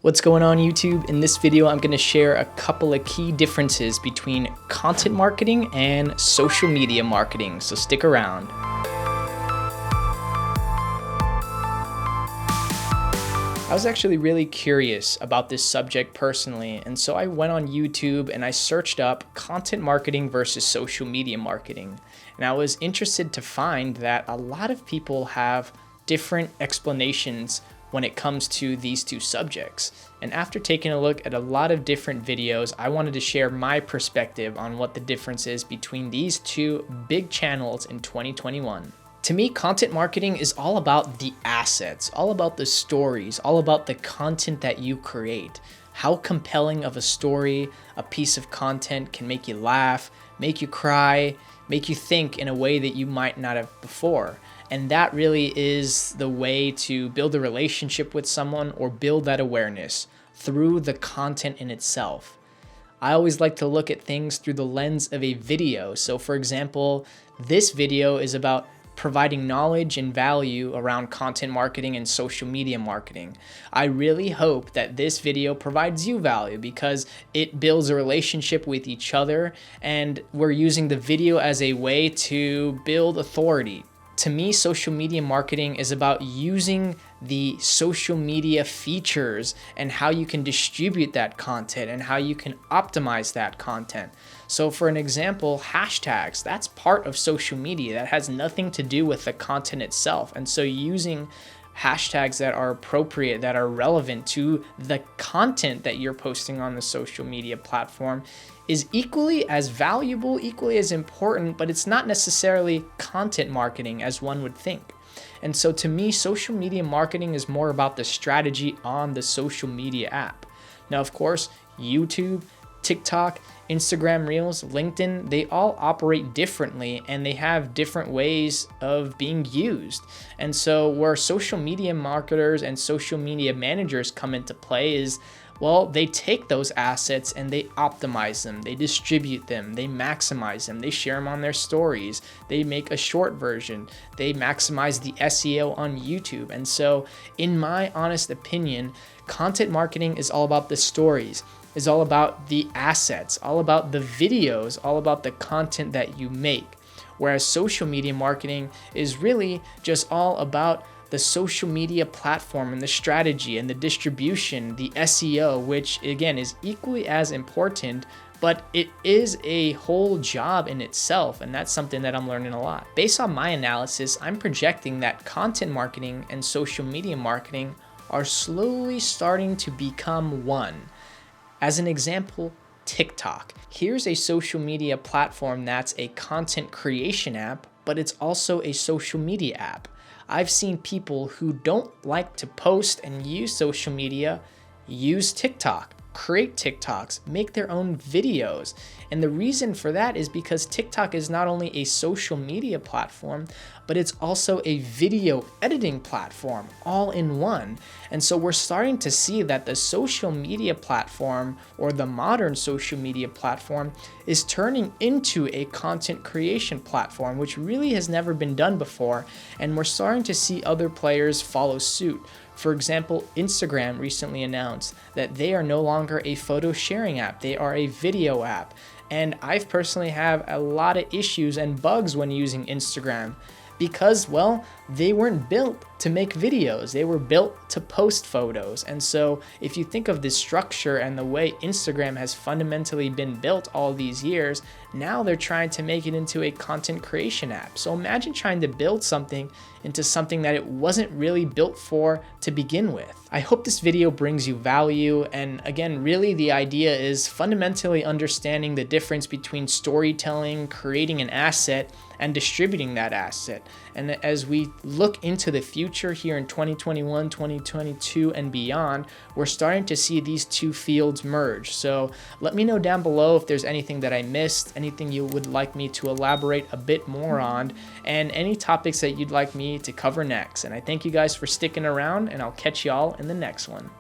What's going on YouTube? In this video, I'm going to share a couple of key differences between content marketing and social media marketing, so stick around. I was actually really curious about this subject personally, and so I went on YouTube and I searched up content marketing versus social media marketing. And I was interested to find that a lot of people have different explanations when it comes to these two subjects. And after taking a look at a lot of different videos, I wanted to share my perspective on what the difference is between these two big channels in 2021. To me, content marketing is all about the assets, all about the stories, all about the content that you create. How compelling of a story, a piece of content can make you laugh, make you cry, make you think in a way that you might not have before. And that really is the way to build a relationship with someone or build that awareness through the content in itself. I always like to look at things through the lens of a video. So for example, this video is about providing knowledge and value around content marketing and social media marketing. I really hope that this video provides you value because it builds a relationship with each other, and we're using the video as a way to build authority. To me, social media marketing is about using the social media features and how you can distribute that content and how you can optimize that content. So for an example, hashtags, that's part of social media. That has nothing to do with the content itself. And so using hashtags that are appropriate, that are relevant to the content that you're posting on the social media platform is equally as valuable, equally as important, but it's not necessarily content marketing as one would think. And so to me, social media marketing is more about the strategy on the social media app. Now, of course, YouTube, TikTok, Instagram Reels, LinkedIn, they all operate differently and they have different ways of being used. And so where social media marketers and social media managers come into play is, well, they take those assets and they optimize them, they distribute them, they maximize them, they share them on their stories, they make a short version, they maximize the SEO on YouTube. And so in my honest opinion, content marketing is all about the stories, is all about the assets, all about the videos, all about the content that you make. Whereas social media marketing is really just all about the social media platform and the strategy and the distribution, the SEO, which again is equally as important, but it is a whole job in itself. And that's something that I'm learning a lot. Based on my analysis, I'm projecting that content marketing and social media marketing are slowly starting to become one. As an example, TikTok. Here's a social media platform that's a content creation app, but it's also a social media app. I've seen people who don't like to post and use social media use TikTok, create TikToks, make their own videos. And the reason for that is because TikTok is not only a social media platform, but it's also a video editing platform all in one. And so we're starting to see that the social media platform, or the modern social media platform, is turning into a content creation platform, which really has never been done before. And we're starting to see other players follow suit. For example, Instagram recently announced that they are no longer a photo sharing app, they are a video app. And I've personally have a lot of issues and bugs when using Instagram because, well, they weren't built to make videos. They were built to post photos. And so if you think of the structure and the way Instagram has fundamentally been built all these years, now they're trying to make it into a content creation app. So imagine trying to build something into something that it wasn't really built for to begin with. I hope this video brings you value. And again, really the idea is fundamentally understanding the difference between storytelling, creating an asset, and distributing that asset. And as we look into the future here in 2021, 2022, and beyond, we're starting to see these two fields merge. So let me know down below if there's anything that I missed, anything you would like me to elaborate a bit more on, and any topics that you'd like me to cover next. And I thank you guys for sticking around, and I'll catch y'all in the next one.